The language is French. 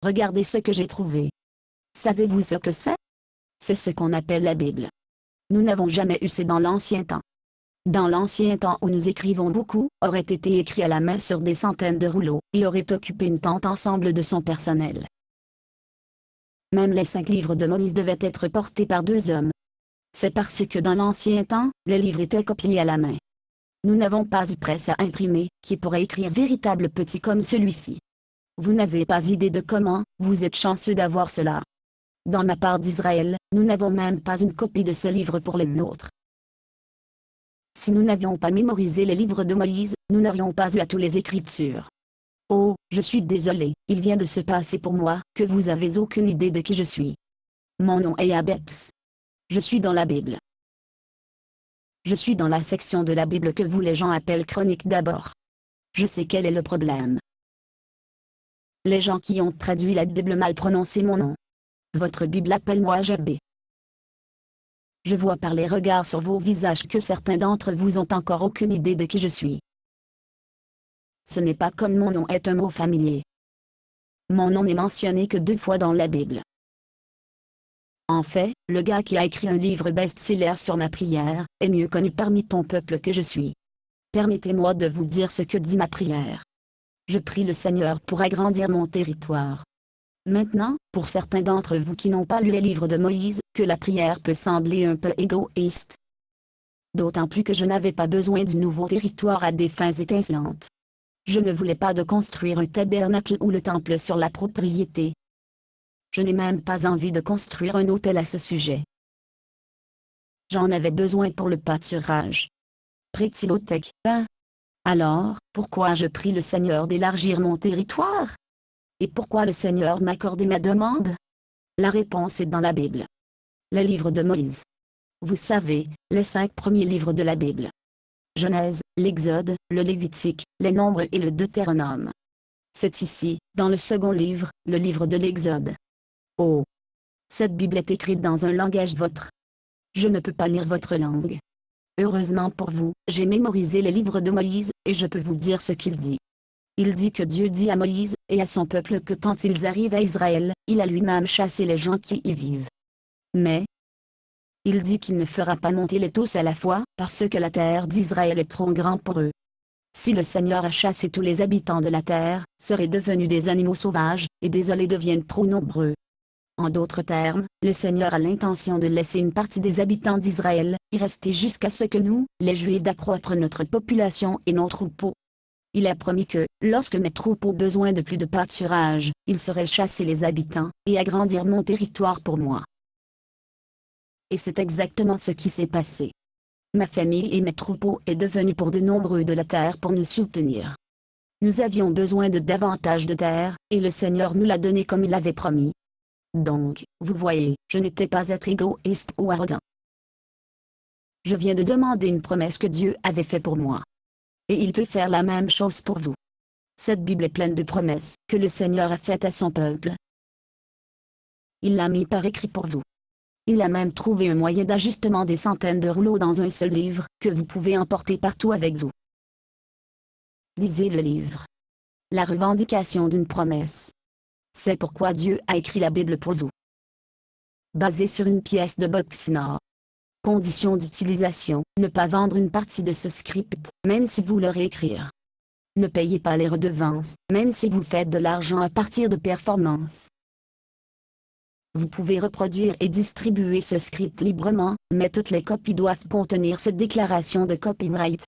Regardez ce que j'ai trouvé. Savez-vous ce que c'est? C'est ce qu'on appelle la Bible. Nous n'avons jamais eu ça dans l'ancien temps. Dans l'ancien temps où nous écrivons beaucoup, aurait été écrit à la main sur des centaines de rouleaux, et aurait occupé une tente ensemble de son personnel. Même les 5 livres de Moïse devaient être portés par 2 hommes. C'est parce que dans l'ancien temps, les livres étaient copiés à la main. Nous n'avons pas eu presse à imprimer, qui pourrait écrire véritable petit comme celui-ci. Vous n'avez pas idée de comment, vous êtes chanceux d'avoir cela. Dans ma part d'Israël, nous n'avons même pas une copie de ce livre pour les nôtres. Si nous n'avions pas mémorisé les livres de Moïse, nous n'aurions pas eu à toutes les Écritures. Oh, je suis désolé, il vient de se passer pour moi, que vous avez aucune idée de qui je suis. Mon nom est Abeps. Je suis dans la Bible. Je suis dans la section de la Bible que vous les gens appellent Chronique d'abord. Je sais quel est le problème. Les gens qui ont traduit la Bible mal prononcé mon nom. Votre Bible appelle-moi Jabé. Je vois par les regards sur vos visages que certains d'entre vous ont encore aucune idée de qui je suis. Ce n'est pas comme mon nom est un mot familier. Mon nom n'est mentionné que 2 fois dans la Bible. En fait, le gars qui a écrit un livre best-seller sur ma prière, est mieux connu parmi ton peuple que je suis. Permettez-moi de vous dire ce que dit ma prière. Je prie le Seigneur pour agrandir mon territoire. Maintenant, pour certains d'entre vous qui n'ont pas lu les livres de Moïse, que la prière peut sembler un peu égoïste. D'autant plus que je n'avais pas besoin du nouveau territoire à des fins étincelantes. Je ne voulais pas de construire un tabernacle ou le temple sur la propriété. Je n'ai même pas envie de construire un autel à ce sujet. J'en avais besoin pour le pâturage. Prétilotech, hein? Alors, pourquoi je prie le Seigneur d'élargir mon territoire? Et pourquoi le Seigneur m'accordait ma demande? La réponse est dans la Bible. Les livres de Moïse. Vous savez, les 5 premiers livres de la Bible. Genèse, l'Exode, le Lévitique, les Nombres et le Deutéronome. C'est ici, dans le second livre, le livre de l'Exode. Oh! Cette Bible est écrite dans un langage vôtre. Je ne peux pas lire votre langue. Heureusement pour vous, j'ai mémorisé les livres de Moïse, et je peux vous dire ce qu'il dit. Il dit que Dieu dit à Moïse, et à son peuple que quand ils arrivent à Israël, il a lui-même chassé les gens qui y vivent. Mais, il dit qu'il ne fera pas monter les tous à la fois, parce que la terre d'Israël est trop grande pour eux. Si le Seigneur a chassé tous les habitants de la terre, seraient devenus des animaux sauvages, et désolés deviennent trop nombreux. En d'autres termes, le Seigneur a l'intention de laisser une partie des habitants d'Israël, y rester jusqu'à ce que nous, les Juifs d'accroître notre population et nos troupeaux. Il a promis que, lorsque mes troupeaux ont besoin de plus de pâturage, il saurait chasser les habitants, et agrandir mon territoire pour moi. Et c'est exactement ce qui s'est passé. Ma famille et mes troupeaux est devenus pour de nombreux de la terre pour nous soutenir. Nous avions besoin de davantage de terre, et le Seigneur nous l'a donné comme il l'avait promis. Donc, vous voyez, je n'étais pas être égoïste ou arrogant. Je viens de demander une promesse que Dieu avait faite pour moi. Et il peut faire la même chose pour vous. Cette Bible est pleine de promesses que le Seigneur a faites à son peuple. Il l'a mis par écrit pour vous. Il a même trouvé un moyen d'ajustement des centaines de rouleaux dans un seul livre, que vous pouvez emporter partout avec vous. Lisez le livre. La revendication d'une promesse. C'est pourquoi Dieu a écrit la Bible pour vous. Basé sur une pièce de boxe nord. Condition d'utilisation, ne pas vendre une partie de ce script, même si vous le réécrire. Ne payez pas les redevances, même si vous faites de l'argent à partir de performances. Vous pouvez reproduire et distribuer ce script librement, mais toutes les copies doivent contenir cette déclaration de copyright,